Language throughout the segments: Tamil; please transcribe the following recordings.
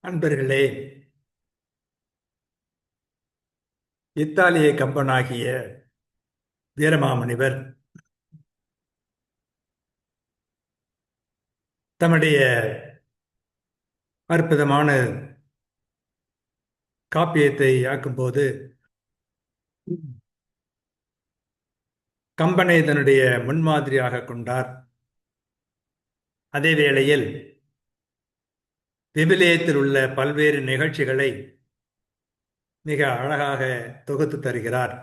அன்பர்களே, இத்தாலிய கம்பனாகிய வீரமாமுனிவர் தம்முடைய அற்புதமான காப்பியத்தை ஆக்கும்போது கம்பனை தன்னுடைய முன்மாதிரியாக கொண்டார். அதே வேளையில் விவிலியத்தில் உள்ள பல்வேறு நிகழ்ச்சிகளை மிக அழகாக தொகுத்து தருகிறார்.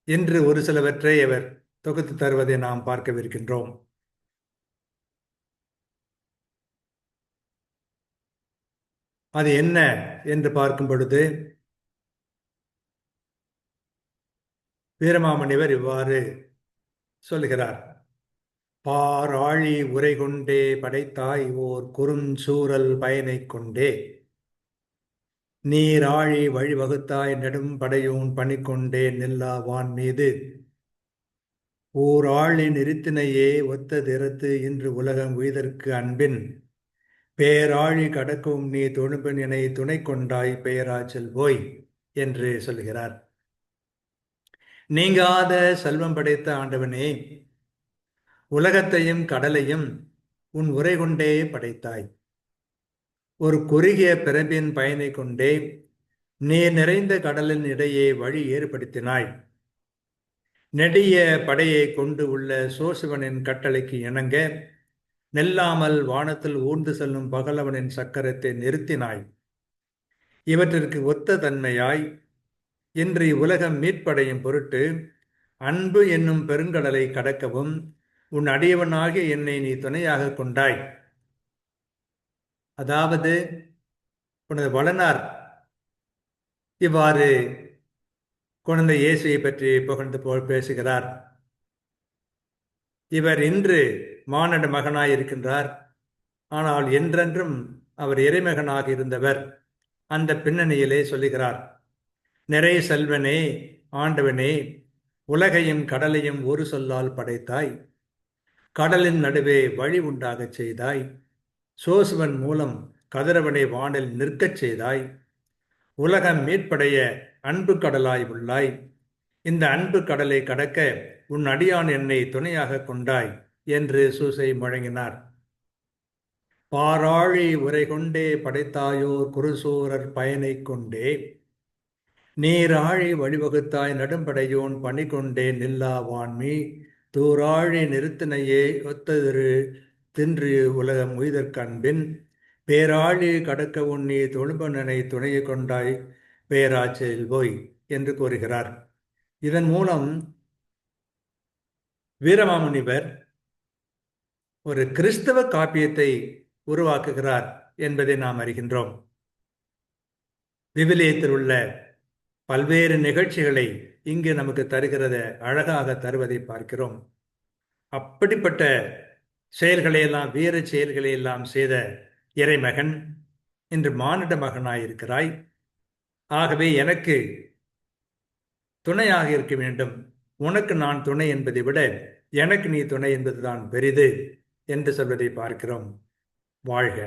இன்று ஒரு சிலவற்றை அவர் தொகுத்து தருவதை நாம் பார்க்கவிருக்கின்றோம். அது என்ன என்று பார்க்கும் பொழுது வீரமாமுனிவர் இவ்வாறு சொல்லுகிறார். பாராழி உரை கொண்டே படைத்தாய் ஓர் குறுஞ்சூரல் பயனை கொண்டே, நீராழி வழிவகுத்தாய் நெடும் படையோன் பணிக்கொண்டே நில்லா வான் மீது, ஓராழி நிறுத்தினையே ஒத்த திறத்து இன்று உலகம் உய்தற்கு அன்பின், பேராழி கடக்கும் நீ தொழும்பெண் என துணை கொண்டாய் பெயராச்சல் போய் என்று சொல்கிறார். நீங்காத செல்வம் படைத்த ஆண்டவனே, உலகத்தையும் கடலையும் உன் உரை கொண்டே படைத்தாய். ஒரு குறுகிய பிறம்பின் பயனை கொண்டே நீர் நிறைந்த கடலின் இடையே வழி ஏற்படுத்தினாய். நெடிய படையை கொண்டு உள்ள சோசுவனின் கட்டளைக்கு இணங்க நெல்லாமல் வானத்தில் ஊர்ந்து செல்லும் பகலவனின் சக்கரத்தை நிறுத்தினாய். இவற்றிற்கு ஒத்த தன்மையாய் இன்று உலகம் மீட்படையும் பொருட்டு அன்பு என்னும் பெருங்கடலை கடக்கவும் உன் அடியவனாகிய என்னை நீ துணையாக கொண்டாய். அதாவது உனது வளனார் இவ்வாறு குழந்தை இயேசுவை பற்றி புகழ்ந்து போல் பேசுகிறார். இவர் இன்று மானிட மகனாய் இருக்கின்றார். ஆனால் என்றென்றும் அவர் இறைமகனாக இருந்தவர். அந்த பின்னணியிலே சொல்லுகிறார். நிறை செல்வனே, ஆண்டவனே, உலகையும் கடலையும் ஒரு சொல்லால் படைத்தாய். கடலின் நடுவே வழி உண்டாகச் செய்தாய். சோசுவன் மூலம் கதிரவனை வானில் நிற்கச் செய்தாய். உலகம் மீட்படைய அன்பு கடலாய் உள்ளாய். இந்த அன்பு கடலை கடக்க உன் அடியான் என்னை துணையாக கொண்டாய் என்று சூசை முழங்கினார். பாராழி உரை கொண்டே படைத்தாயோர் குருசூரர் பயனை கொண்டே, நீராழி வழிவகுத்தாய் நடும்படையோன் பணி கொண்டே நில்லா வான்மீ, தூராழி நிறுத்தினையே ஒத்ததிரு தின்று உலகம் உய்தற்கண்பின், பேராழி கடக்க உண்ணி தொழும்பனனை துணையை கொண்டாய் பேராச்சல் போய் என்று கூறுகிறார். இதன் மூலம் வீரமாமுனிவர் ஒரு கிறிஸ்தவ காப்பியத்தை உருவாக்குகிறார் என்பதை நாம் அறிகின்றோம். விவிலியத்தில் உள்ள பல்வேறு நிகழ்ச்சிகளை இங்கு நமக்கு தருகிறத அழகாக தருவதை பார்க்கிறோம். அப்படிப்பட்ட செயல்களையெல்லாம் வீர செயல்களையெல்லாம் செய்த இறைமகன் இன்று மானிட மகனாயிருக்கிறாய். ஆகவே எனக்கு துணையாக இருக்க வேண்டும். உனக்கு நான் துணை என்பதை விட எனக்கு நீ துணை என்பதுதான் பெரிது என்று சொல்வதை பார்க்கிறோம். வாழ்க.